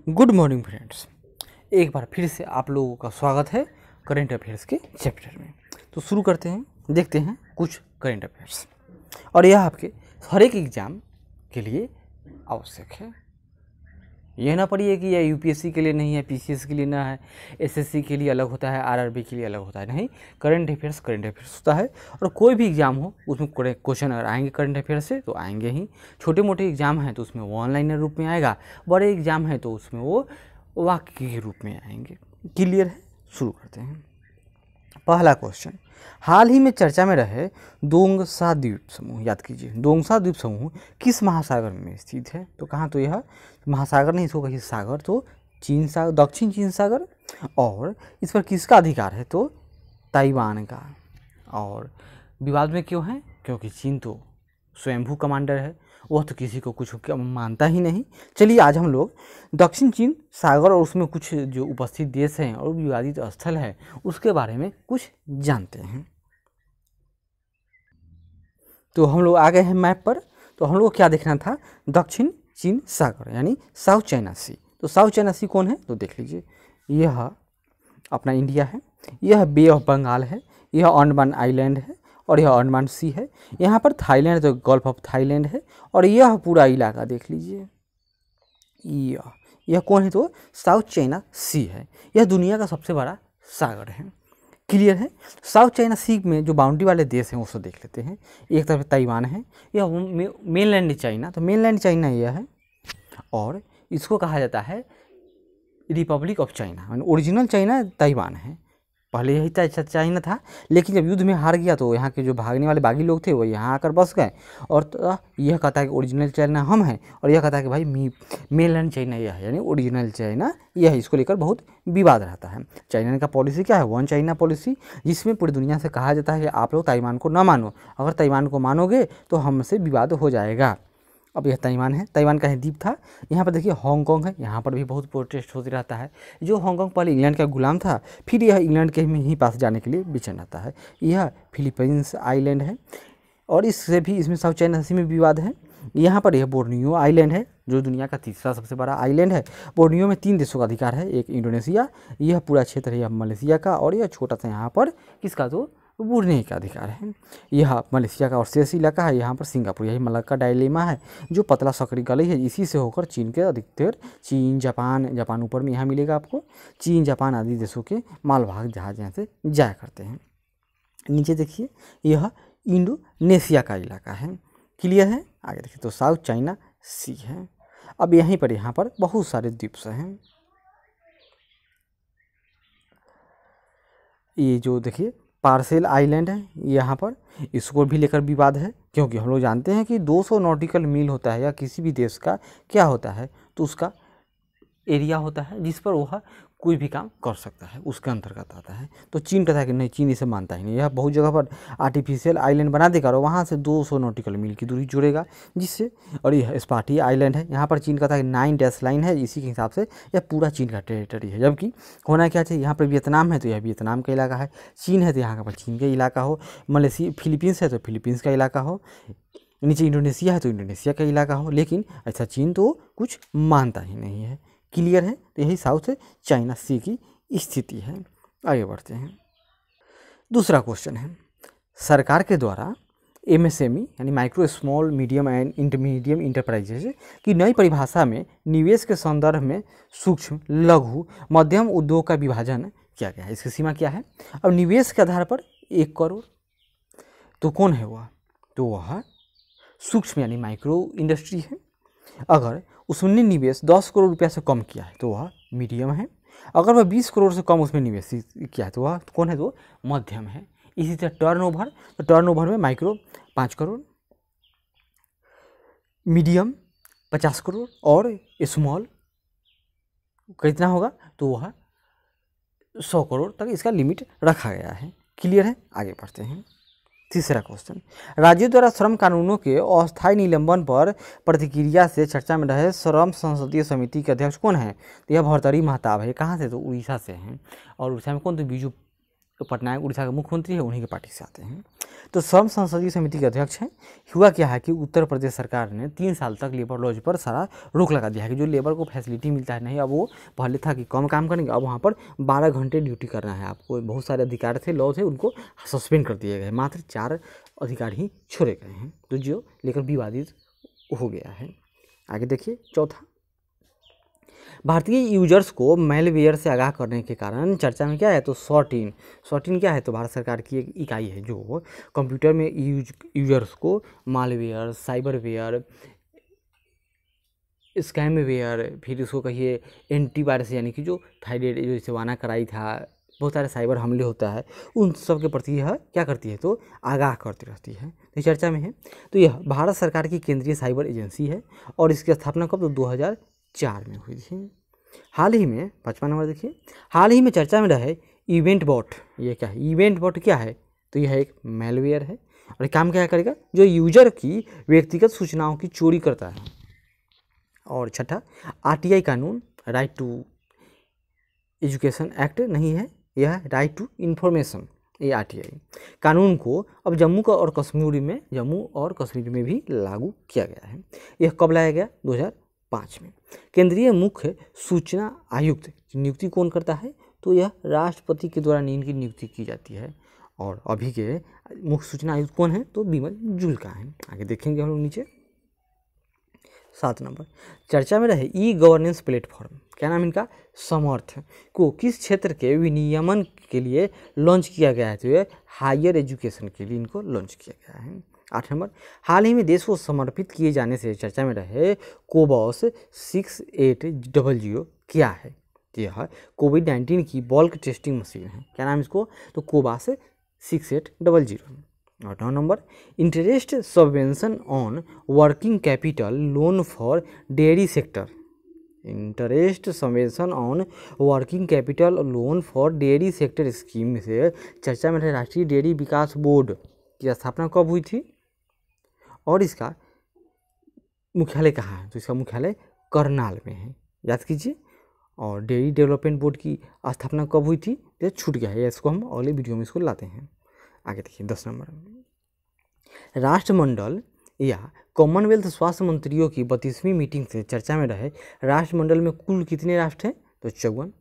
Good morning friends, एक बार फिर से आप लोगों का स्वागत है करेंट अफेयर्स के चैप्टर में। तो शुरू करते हैं, देखते हैं कुछ करेंट अफेयर्स। और यह आपके हर एक एग्ज़ाम के लिए आवश्यक है। यह ना पढ़िए कि यह यूपीएससी के लिए नहीं है, पीसीएस के लिए ना है, एसएससी के लिए अलग होता है, आरआरबी के लिए अलग होता है। नहीं, करेंट अफेयर्स होता है। और कोई भी एग्ज़ाम हो उसमें क्वेश्चन अगर आएंगे करेंट अफेयर्स से तो आएंगे ही। छोटे मोटे एग्ज़ाम हैं तो उसमें वो ऑनलाइन रूप में आएगा, बड़े एग्ज़ाम हैं तो उसमें वो वाक्य के रूप में आएंगे। क्लियर है? शुरू करते हैं। पहला क्वेश्चन, हाल ही में चर्चा में रहे दोंगसा द्वीप समूह, याद कीजिए दोंगसा द्वीप समूह किस महासागर में स्थित है? तो कहाँ? तो यह महासागर नहीं, इसको कहिए सागर, तो चीन सागर, दक्षिण चीन सागर। और इस पर किसका अधिकार है? तो ताइवान का। और विवाद में क्यों है? क्योंकि चीन तो स्वयंभू कमांडर है, वह तो किसी को कुछ मानता ही नहीं। चलिए आज हम लोग दक्षिण चीन सागर और उसमें कुछ जो उपस्थित देश हैं और विवादित स्थल है उसके बारे में कुछ जानते हैं। तो हम लोग आ गए हैं मैप पर। तो हम लोग को क्या देखना था? दक्षिण चीन सागर यानी साउथ चाइना सी। तो साउथ चाइना सी कौन है? तो देख लीजिए, यह अपना इंडिया है, यह बे ऑफ बंगाल है, यह अंडमान आइलैंड है और यह अंडमान सी है। यहाँ पर थाईलैंड तो गल्फ ऑफ थाईलैंड है। और यह पूरा इलाका देख लीजिए, यह कौन है? तो साउथ चाइना सी है। यह दुनिया का सबसे बड़ा सागर है। क्लियर है? साउथ चाइना सी में जो बाउंड्री वाले देश हैं उसको देख लेते हैं। एक तरफ ताइवान है, यह मेनलैंड चाइना, तो मेनलैंड चाइना यह है। और इसको कहा जाता है रिपब्लिक ऑफ चाइना, यानी ओरिजिनल चाइना ताइवान है। पहले यही चाइना था, लेकिन जब युद्ध में हार गया तो यहाँ के जो भागने वाले बागी लोग थे वो यहाँ आकर बस गए। और तो यह कहता है कि ओरिजिनल चाइना हम हैं, और यह कहता है कि भाई मेनलैंड चाइना यह है, यानी ओरिजिनल चाइना यह है। इसको लेकर बहुत विवाद रहता है। चाइना का पॉलिसी क्या है? वन चाइना पॉलिसी, जिसमें पूरी दुनिया से कहा जाता है कि आप लोग ताइवान को ना मानो, अगर ताइवान को मानोगे तो हमसे विवाद हो जाएगा। अब यह ताइवान है, ताइवान का द्वीप था। यहाँ पर देखिए हांगकांग है, यहाँ पर भी बहुत प्रोटेस्ट होते रहता है। जो हांगकांग पहले इंग्लैंड का गुलाम था, फिर यह इंग्लैंड के ही पास जाने के लिए बेचैन रहता है। यह फिलीपींस आइलैंड है और इससे भी इसमें साउथ चाइना सी में विवाद है। यहाँ पर यह बोर्नियो आइलैंड है जो दुनिया का तीसरा सबसे बड़ा आइलैंड है। बोर्नियो में 3 देशों का अधिकार है, एक इंडोनेशिया, यह पूरा क्षेत्र है यह मलेशिया का, और यह छोटा सा यहाँ पर किसका? तो ब्रुनेई का अधिकार है। यह मलेशिया का और शेष इलाका है यहाँ पर सिंगापुर। यही मलक्का डायलेमा है जो पतला सकरी गली है, इसी से होकर चीन के अधिकतर चीन जापान ऊपर में यहाँ मिलेगा आपको। चीन जापान आदि देशों के मालवाहक जहाज यहाँ से जाया करते हैं। नीचे देखिए, यह इंडोनेशिया का इलाका है। क्लियर है? आगे देखिए, तो साउथ चाइना सी है। अब यहीं पर यहाँ पर बहुत सारे द्वीप हैं। ये जो देखिए पार्सेल आइलैंड है यहाँ पर, इसको भी लेकर विवाद है, क्योंकि हम लोग जानते हैं कि 200 नॉटिकल मील होता है या किसी भी देश का क्या होता है? तो उसका एरिया होता है जिस पर वह कोई भी काम कर सकता है, उसके अंतर्गत आता है। तो चीन कहता है कि नहीं, चीन इसे मानता ही नहीं। यह बहुत जगह पर आर्टिफिशियल आइलैंड बना देगा और वहाँ से 200 नॉटिकल मील की दूरी जुड़ेगा जिससे। और यह स्पाटी आइलैंड है, यहाँ पर चीन कहता है कि 9 डैश लाइन है, इसी के हिसाब से यह पूरा चीन का टेरिटरी है। जबकि होना क्या चाहिए? यहाँ पर वियतनाम है तो यह वियतनाम का इलाका है, चीन है तो यहाँ पर चीन का इलाका हो, मलेशिया फिलीपींस है तो फिलीपींस का इलाका हो, नीचे इंडोनेशिया है तो इंडोनेशिया का इलाका हो। लेकिन ऐसा चीन तो कुछ मानता ही नहीं है। क्लियर है? तो यही साउथ चाइना सी की स्थिति है। आगे बढ़ते हैं। दूसरा क्वेश्चन है, सरकार के द्वारा एमएसएमई यानी micro small medium and इंटरमीडियम enterprises की नई परिभाषा में निवेश के संदर्भ में सूक्ष्म लघु मध्यम उद्योग का विभाजन किया गया है। इसकी सीमा क्या है? अब निवेश के आधार पर 1 करोड़, तो कौन है वह? तो वह सूक्ष्म यानी माइक्रो इंडस्ट्री है। अगर उसने निवेश 10 करोड़ रुपया से कम किया है तो वह मीडियम है। अगर वह 20 करोड़ से कम उसमें निवेश किया है तो वह कौन है? तो मध्यम है। इसी तरह टर्नओवर, तो टर्नओवर में माइक्रो 5 करोड़, मीडियम 50 करोड़ और स्मॉल कितना होगा? तो वह 100 करोड़ तक इसका लिमिट रखा गया है। क्लियर है? आगे बढ़ते हैं। तीसरा क्वेश्चन, राज्यों द्वारा श्रम कानूनों के अस्थायी निलंबन पर प्रतिक्रिया से चर्चा में रहे श्रम संसदीय समिति के अध्यक्ष कौन है? तो यह भर्तृहरि महताब है। कहाँ से? तो उड़ीसा से हैं। और उड़ीसा में कौन? तो बीजू पटनायक उड़ीसा के मुख्यमंत्री है, उन्हीं के पार्टी से आते हैं। तो श्रम संसदीय समिति के अध्यक्ष हैं। हुआ क्या है कि उत्तर प्रदेश सरकार ने 3 साल तक लेबर लॉज पर सारा रोक लगा दिया है कि जो लेबर को फैसिलिटी मिलता है नहीं, अब वो पहले था कि कम काम करेंगे, अब वहाँ पर 12 घंटे ड्यूटी करना है आपको। बहुत सारे अधिकार थे, लॉ थे, उनको सस्पेंड कर दिए गए, मात्र 4 अधिकार ही छोड़े गए हैं, तो जो लेकर विवादित हो गया है। आगे देखिए चौथा, भारतीय यूजर्स को मैलवेयर से आगाह करने के कारण चर्चा में क्या है, तो सॉर्टिन क्या है, तो भारत सरकार की एक इकाई है जो कंप्यूटर में यूजर्स को मालवेयर, साइबरवेयर, स्कैमवेयर, फिर उसको कहिए एंटीवायरस, यानी कि जो थायराइड जो जैसे वाना कराई था, बहुत सारे साइबर हमले होता है, उन सब के प्रति यह क्या करती है, तो आगाह करती रहती है, तो चर्चा में है। तो यह भारत सरकार की केंद्रीय साइबर एजेंसी है और इसकी स्थापना कब, तो 2004 में हुई थी। हाल ही में 5वां नंबर देखिए, हाल ही में चर्चा में रहे इवेंट बॉट। ये क्या है, इवेंट बॉट क्या है, तो यह एक मैलवेयर है और काम क्या करेगा, जो यूजर की व्यक्तिगत सूचनाओं की चोरी करता है। और छठा, आरटीआई कानून, राइट टू एजुकेशन एक्ट नहीं है, यह राइट टू इन्फॉर्मेशन, ये आरटीआई कानून को अब जम्मू और कश्मीर में भी लागू किया गया है। यह कब लाया गया, 2005 में। केंद्रीय मुख्य सूचना आयुक्त की नियुक्ति कौन करता है, तो यह राष्ट्रपति के द्वारा इनकी नियुक्ति की जाती है। और अभी के मुख्य सूचना आयुक्त कौन है, तो बिमल जुल्का है। आगे देखेंगे हम लोग नीचे 7 नंबर, चर्चा में रहे ई गवर्नेंस प्लेटफॉर्म, क्या नाम इनका, समर्थ, को किस क्षेत्र के विनियमन के लिए लॉन्च किया गया है, तो ये हायर एजुकेशन के लिए इनको लॉन्च किया गया है। 8 नंबर, हाल ही में देश को समर्पित किए जाने से चर्चा में रहे कोबॉस 6800 क्या है, यह कोविड-19 की बल्क टेस्टिंग मशीन है, क्या नाम इसको, तो कोबास 6800। और 9 number, interest subvention on working capital loan for dairy sector, interest subvention on working capital loan for dairy sector scheme से चर्चा में रहे राष्ट्रीय डेयरी विकास बोर्ड की स्थापना कब हुई थी और इसका मुख्यालय कहाँ है, तो इसका मुख्यालय करनाल में है, याद कीजिए। और डेयरी डेवलपमेंट बोर्ड की स्थापना कब हुई थी, ये छूट गया है, इसको हम अगले वीडियो में इसको लाते हैं। आगे देखिए 10 नंबर, राष्ट्रमंडल या कॉमनवेल्थ स्वास्थ्य मंत्रियों की 32वीं मीटिंग से चर्चा में रहे राष्ट्रमंडल में कुल कितने राष्ट्र हैं, तो 54,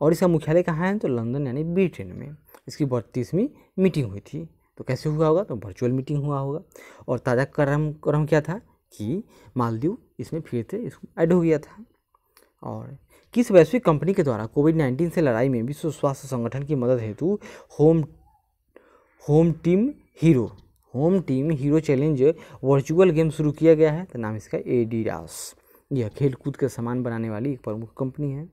और इसका मुख्यालय कहाँ है, तो लंदन यानी ब्रिटेन में। इसकी 32वीं मीटिंग हुई थी, तो कैसे हुआ होगा, तो वर्चुअल मीटिंग हुआ होगा। और ताज़ा क्रम क्या था कि मालदीव इसमें फिर से इसको ऐड हो गया था। और किस वैश्विक कंपनी के द्वारा कोविड-19 से लड़ाई में विश्व स्वास्थ्य संगठन की मदद हेतु home team hero challenge virtual game शुरू किया गया है, तो नाम इसका एडिडास। यह खेलकूद के सामान बनाने वाली एक प्रमुख कंपनी है।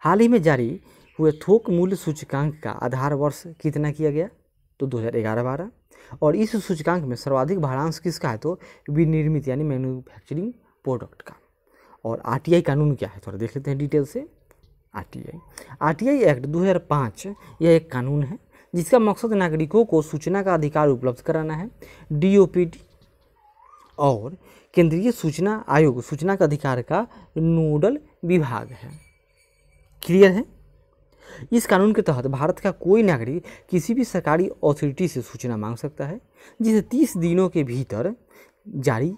हाल ही में जारी हुए थोक मूल्य सूचकांक का आधार वर्ष कितना किया गया, तो 2011-12, और इस सूचकांक में सर्वाधिक भारांश किसका है, तो विनिर्मित यानी मैन्युफैक्चरिंग प्रोडक्ट का। और आरटीआई कानून क्या है, थोड़ा देख लेते हैं डिटेल से। आरटीआई एक्ट 2005 यह एक कानून है जिसका मकसद नागरिकों को सूचना का अधिकार उपलब्ध कराना है। डीओपीटी और केंद्रीय सूचना आयोग सूचना का अधिकार का नोडल विभाग है। क्लियर है। इस कानून के तहत भारत का कोई नागरिक किसी भी सरकारी अथॉरिटी से सूचना मांग सकता है, जिसे 30 दिनों के भीतर जारी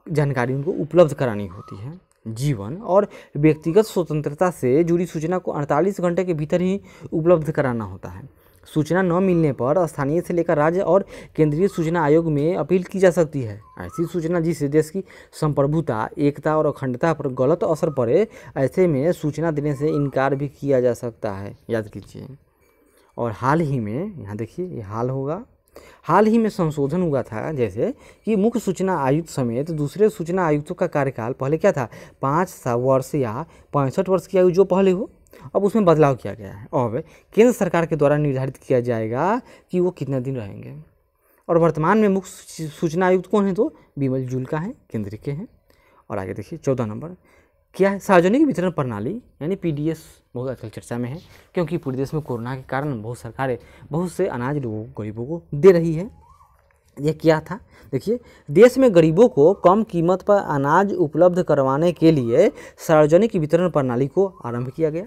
जानकारी उनको उपलब्ध करानी होती है। जीवन और व्यक्तिगत स्वतंत्रता से जुड़ी सूचना को 48 घंटे के भीतर ही उपलब्ध कराना होता है। सूचना न मिलने पर स्थानीय से लेकर राज्य और केंद्रीय सूचना आयोग में अपील की जा सकती है। ऐसी सूचना जिससे देश की संप्रभुता, एकता और अखंडता पर गलत असर पड़े, ऐसे में सूचना देने से इनकार भी किया जा सकता है, याद कीजिए। और हाल ही में, यहाँ देखिए ये हाल होगा, हाल ही में संशोधन हुआ था, जैसे कि मुख्य सूचना आयुक्त समेत दूसरे सूचना आयुक्तों का कार्यकाल पहले क्या था, 5 वर्ष या 65 वर्ष की आयु जो पहले हो, अब उसमें बदलाव किया गया है। अब केंद्र सरकार के द्वारा निर्धारित किया जाएगा कि वो कितना दिन रहेंगे। और वर्तमान में मुख्य सूचना आयुक्त कौन है, तो बिमल जुल्का हैं, केंद्र के हैं। और आगे देखिए 14 नंबर क्या है, सार्वजनिक वितरण प्रणाली यानी पीडीएस बहुत आजकल चर्चा में है, क्योंकि पूरे देश में कोरोना के कारण बहुत सरकारें बहुत से अनाज लोगों गरीबों को दे रही है। यह क्या था, देखिए, देश में गरीबों को कम कीमत पर अनाज उपलब्ध करवाने के लिए सार्वजनिक वितरण प्रणाली को आरंभ किया गया।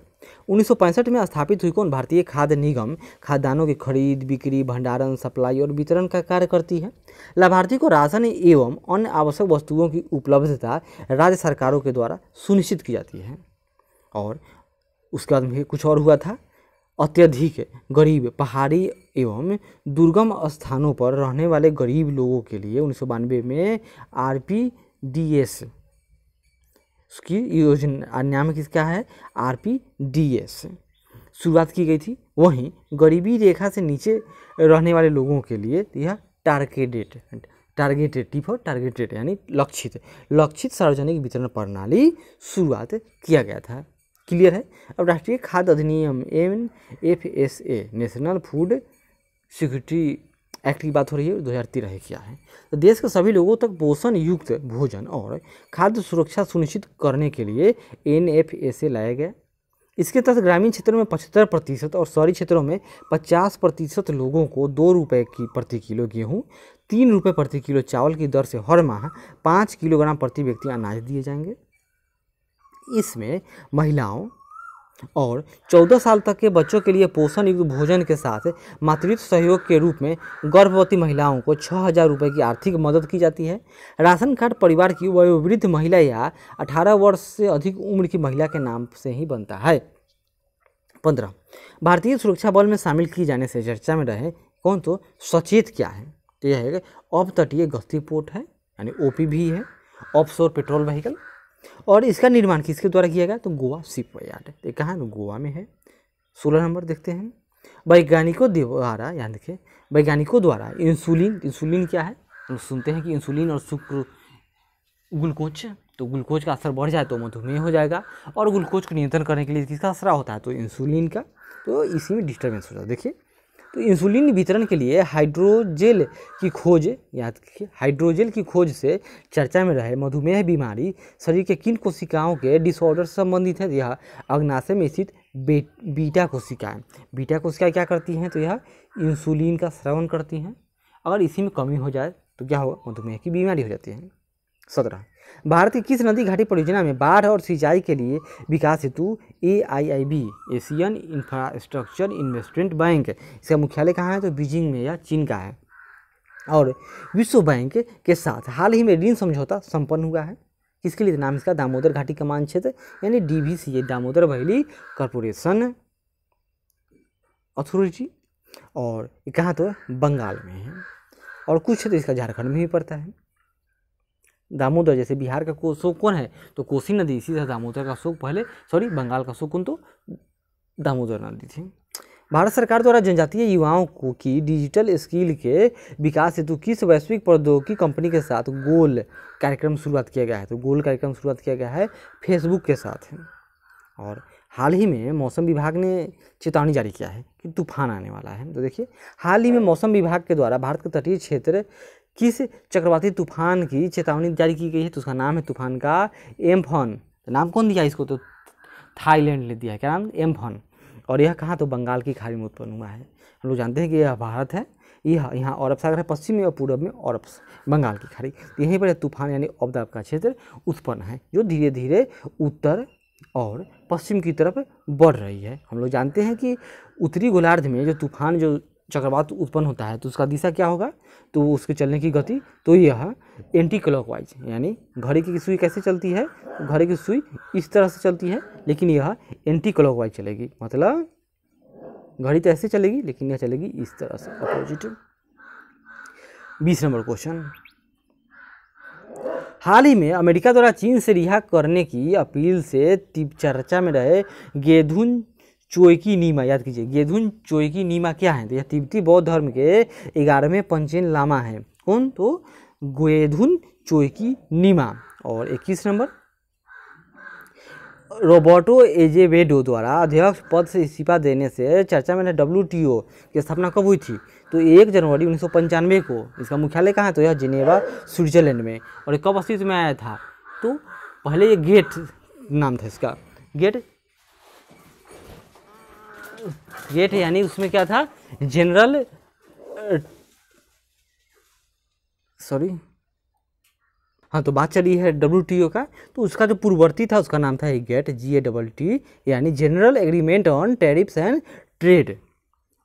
1965 में स्थापित हुई कौन? भारतीय खाद्य निगम खाद्यान्नों की खरीद, बिक्री, भंडारण, सप्लाई और वितरण का कार्य करती है। लाभार्थी को राशन एवं अन्य आवश्यक वस्तुओं की उपलब्धता राज्य सरकारों के द्वारा सुनिश्चित की जाती है। और उसके बाद में कुछ और हुआ था, अत्यधिक गरीब पहाड़ी एवं दुर्गम स्थानों पर रहने वाले गरीब लोगों के लिए 1992 में RPDS उसकी योजना, नाम किसका है? RPDS शुरुआत की गई थी। वहीं गरीबी रेखा से नीचे रहने वाले लोगों के लिए यह टारगेटेड यानी लक्षित सार्वजनिक वितरण प्रणाली शुरुआत किया गया था। क्लियर है। अब राष्ट्रीय खाद्य अधिनियम NFSA national food security act की बात हो रही है, 2013 है किया है। तो देश के सभी लोगों तक पोषण युक्त भोजन और खाद्य सुरक्षा सुनिश्चित करने के लिए NFSA लाया गया। इसके तहत ग्रामीण क्षेत्रों में 75% और शहरी क्षेत्रों में 50% लोगों को 2 रुपये की प्रति किलो गेहूँ, 3 रुपये प्रति किलो चावल की दर से हर माह 5 किलोग्राम प्रति व्यक्ति अनाज दिए जाएंगे। इसमें महिलाओं और 14 साल तक के बच्चों के लिए पोषण युक्त भोजन के साथ मातृत्व सहयोग के रूप में गर्भवती महिलाओं को 6,000 रुपये की आर्थिक मदद की जाती है। राशन कार्ड परिवार की वयोवृद्ध महिला या 18 वर्ष से अधिक उम्र की महिला के नाम से ही बनता है। 15 भारतीय सुरक्षा बल में शामिल किए जाने से चर्चा में रहे कौन? तो सचेत क्या है? तो यह है अपतटीय गश्ती पोत है यानी OPV है, ऑफशोर पेट्रोल व्हीकल। और इसका निर्माण किसके द्वारा किया गया? तो गोवा शिप यार्ड है। कहाँ है? गोवा में है। 16 नंबर देखते हैं। वैज्ञानिकों द्वारा, याद रखिए, वैज्ञानिकों द्वारा इंसुलिन क्या है? हम सुनते हैं कि इंसुलिन और शुक्र ग्लूकोज, तो ग्लूकोज का असर बढ़ जाए तो मधुमेह हो जाएगा। और ग्लूकोज को नियंत्रण करने के लिए किसका असर होता है? तो इंसुलिन का। तो इसी में डिस्टर्बेंस हो जाता है। देखिए, तो इंसुलिन वितरण के लिए हाइड्रोजेल की खोज, याद रखिए, हाइड्रोजेल की खोज से चर्चा में रहे मधुमेह बीमारी शरीर के किन कोशिकाओं के डिसऑर्डर से संबंधित है? यह अग्नाशय में स्थित बीटा कोशिकाएं। बीटा कोशिकाएं क्या करती हैं? तो यह इंसुलिन का स्रावन करती हैं। अगर इसी में कमी हो जाए तो क्या होगा? मधुमेह की बीमारी हो जाती है। 17 भारत की किस नदी घाटी परियोजना में बाढ़ और सिंचाई के लिए विकास हेतु AIIB Asian infrastructure investment bank, इसका मुख्यालय कहाँ है? तो बीजिंग में या चीन का है। और विश्व बैंक के साथ हाल ही में ऋण समझौता संपन्न हुआ है। किसके लिए? नाम इसका दामोदर घाटी कमान क्षेत्र यानी DVCA, Damodar valley corporation authority. और ये कहाँ? तो बंगाल में है। और कुछ क्षेत्र इसका झारखंड में भी पड़ता है। दामोदर, जैसे बिहार का शोक कौन है? तो कोसी नदी, इसी तरह दामोदर का शोक बंगाल का शोक कौन? तो दामोदर नदी थी। भारत सरकार द्वारा जनजातीय युवाओं को की डिजिटल स्किल के विकास हेतु किस वैश्विक प्रौद्योगिकी कंपनी के साथ गोल कार्यक्रम शुरुआत किया गया है? तो गोल कार्यक्रम शुरुआत किया गया है फेसबुक के साथ है। और हाल ही में मौसम विभाग ने चेतावनी जारी किया है कि तूफान आने वाला है। तो देखिए, हाल ही में मौसम विभाग के द्वारा भारत के तटीय क्षेत्र किस चक्रवाती तूफान की चेतावनी जारी की गई है? तो उसका नाम है तूफान का एम्फन। नाम कौन दिया इसको? तो थाईलैंड ने दिया है। क्या नाम? एम्फन। और यह कहाँ? तो बंगाल की खाड़ी में उत्पन्न हुआ है। हम लोग जानते हैं कि यह भारत है, यह यहाँ अरब सागर है, पश्चिम में और पूर्व में बंगाल की खाड़ी, यहीं पर तूफान यानी अवदाब का क्षेत्र उत्पन्न है, जो धीरे धीरे उत्तर और पश्चिम की तरफ बढ़ रही है। हम लोग जानते हैं कि उत्तरी गोलार्ध में जो तूफान, जो चक्रवात उत्पन्न होता है, तो उसका दिशा क्या होगा? तो उसके चलने की गति, तो यह एंटी क्लॉकवाइज, यानी घड़ी की सुई कैसे चलती है? घड़ी की सुई इस तरह से चलती है, लेकिन यह एंटी क्लॉकवाइज चलेगी। मतलब घड़ी तो ऐसे चलेगी, लेकिन यह चलेगी इस तरह से, अपोजिट। 20 नंबर क्वेश्चन, हाल ही में अमेरिका द्वारा चीन से रिहा करने की अपील से चर्चा में रहे गेधुन चोइकी नीमा, याद कीजिए, गेधुन चोइकी नीमा क्या है? तो यह तिब्बती बौद्ध धर्म के 11वें पंचेन लामा है। कौन? तो गेधुन चोइकी नीमा। और 21 नंबर, रोबर्टो एजेवेडो द्वारा अध्यक्ष पद से इस्तीफा देने से चर्चा में WTO की स्थापना कब हुई थी? तो 1 जनवरी 1995 को। इसका मुख्यालय कहाँ है? तो यह जिनेवा स्विट्जरलैंड में। और ये कब अस्तित्व में आया था? तो पहले ये गेट नाम था इसका, गेट यानी उसमें क्या था? जनरल हाँ, तो बात चली है WTO का, तो उसका जो पूर्ववर्ती था उसका नाम था GATT, GATT, यानी general agreement on tariffs and trade.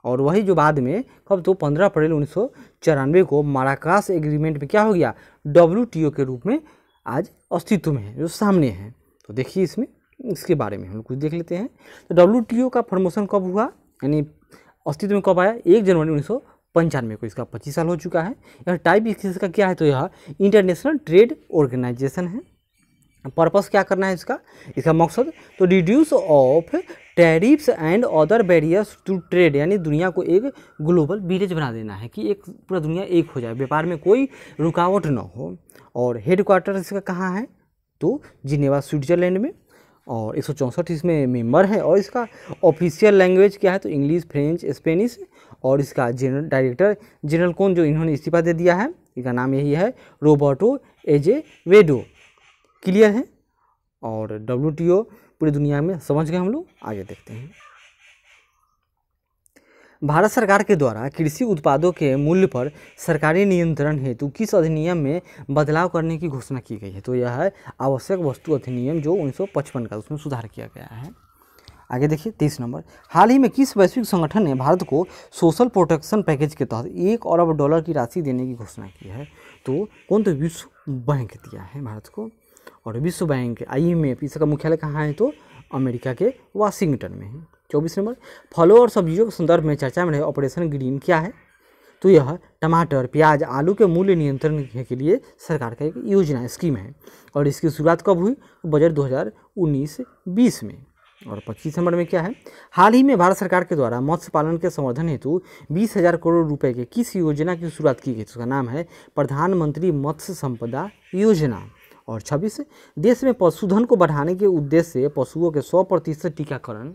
और वही जो बाद में कब, तो 15 अप्रैल 1994 को माराकास एग्रीमेंट में क्या हो गया, WTO के रूप में आज अस्तित्व में है, जो सामने है। तो देखिए इसमें इसके बारे में हम लोग कुछ देख लेते हैं। तो WTO का फॉर्मेशन कब हुआ, यानी अस्तित्व में कब आया, 1 जनवरी 1995 को। इसका 25 साल हो चुका है। यह टाइप इसका क्या है, तो यह इंटरनेशनल ट्रेड ऑर्गेनाइजेशन है। पर्पस क्या करना है इसका, इसका मकसद तो reduce of tariffs and other barriers to trade, यानी दुनिया को एक ग्लोबल विलेज बना देना है कि एक पूरा दुनिया एक हो जाए, व्यापार में कोई रुकावट न हो। और हेडक्वार्टर इसका कहाँ है, तो जिनेवा स्विट्जरलैंड में। और 164 इसमें मेंबर है। और इसका ऑफिशियल लैंग्वेज क्या है, तो इंग्लिश, फ्रेंच, स्पेनिश। और इसका जनरल डायरेक्टर जनरल कौन, जो इन्होंने इस्तीफा दे दिया है, इसका नाम यही है, रोबर्टो एजेवेडो। क्लियर है। और WTO पूरी दुनिया में समझ गए हम लोग। आगे देखते हैं। भारत सरकार के द्वारा कृषि उत्पादों के मूल्य पर सरकारी नियंत्रण हेतु किस अधिनियम में बदलाव करने की घोषणा की गई है, तो यह है आवश्यक वस्तु अधिनियम, जो 1955 का, उसमें सुधार किया गया है। आगे देखिए 23 नंबर। हाल ही में किस वैश्विक संगठन ने भारत को सोशल प्रोटेक्शन पैकेज के तहत $1 अरब की राशि देने की घोषणा की है, तो कौन, तो विश्व बैंक दिया है भारत को। और विश्व बैंक IMF इसका मुख्यालय कहाँ है, तो अमेरिका के वाशिंगटन में है। 24 नंबर। फलों और सब्जियों के संदर्भ में चर्चा में रहे ऑपरेशन ग्रीन क्या है, तो यह टमाटर, प्याज, आलू के मूल्य नियंत्रण के लिए सरकार का एक योजना स्कीम है। और इसकी शुरुआत कब हुई, बजट 2019-20 में। और 25 नंबर में क्या है, हाल ही में भारत सरकार के द्वारा मत्स्य पालन के संवर्धन हेतु 20,000 करोड़ रुपए के किस योजना की शुरुआत की गई, उसका नाम है प्रधानमंत्री मत्स्य संपदा योजना। और 26, देश में पशुधन को बढ़ाने के उद्देश्य से पशुओं के 100% टीकाकरण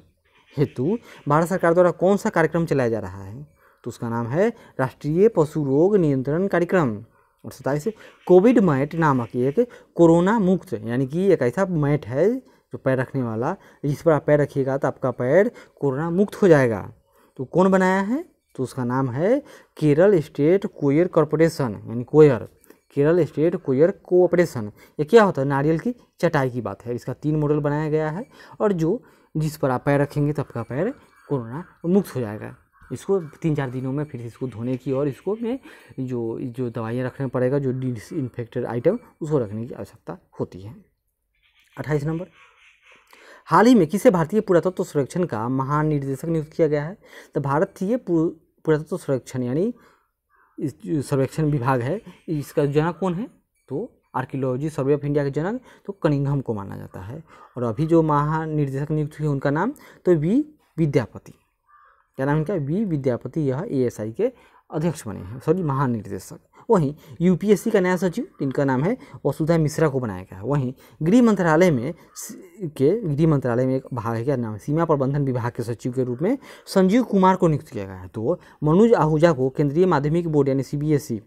हेतु भारत सरकार द्वारा कौन सा कार्यक्रम चलाया जा रहा है, तो उसका नाम है राष्ट्रीय पशु रोग नियंत्रण कार्यक्रम। और 27, कोविड मैट नामक एक कोरोना मुक्त, यानी कि एक ऐसा मैट है जो पैर रखने वाला, जिस पर आप पैर रखिएगा तो आपका पैर कोरोना मुक्त हो जाएगा। तो कौन बनाया है, तो उसका नाम है केरल स्टेट कोयर कॉरपोरेशन, यानी कोयर, केरल स्टेट कोयर कोऑपरेशन। ये क्या होता है, नारियल की चटाई की बात है। इसका 3 मॉडल बनाया गया है, और जो जिस पर आप पैर रखेंगे तो आपका पैर कोरोना मुक्त हो जाएगा। इसको 3-4 दिनों में फिर इसको धोने की, और इसको में जो दवाइयाँ रखना पड़ेगा, जो डिसइंफेक्टेड आइटम, उसको रखने की आवश्यकता होती है। 28 नंबर। हाल ही में किसे भारतीय पुरातत्व सर्वेक्षण का महानिदेशक नियुक्त किया गया है, तो भारतीय पुरातत्व सर्वेक्षण यानी सर्वेक्षण विभाग है, इसका जनक कौन है, तो आर्कियोलॉजी सर्वे ऑफ इंडिया के जनक तो कनिंघम को माना जाता है। और अभी जो महानिर्देशक नियुक्त हुए उनका नाम तो वी विद्यापति, क्या नाम इनका, वी विद्यापति। यह ASI के अध्यक्ष बने हैं, सॉरी महानिर्देशक। वहीं UPSC का नया सचिव, इनका नाम है वसुधा मिश्रा को बनाया गया है। वहीं गृह मंत्रालय में एक भाग है, क्या नाम है, सीमा प्रबंधन विभाग के सचिव के रूप में संजीव कुमार को नियुक्त किया गया है। तो मनोज आहूजा को केंद्रीय माध्यमिक बोर्ड यानी CBSE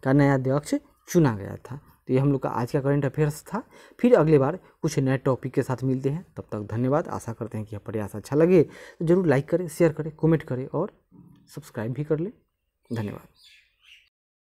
का नया अध्यक्ष चुना गया था। तो ये हम लोग का आज का करंट अफेयर्स था। फिर अगले बार कुछ नए टॉपिक के साथ मिलते हैं, तब तक धन्यवाद। आशा करते हैं कि यह प्रयास अच्छा लगे तो जरूर लाइक करें, शेयर करें, कमेंट करें और सब्सक्राइब भी कर लें। धन्यवाद।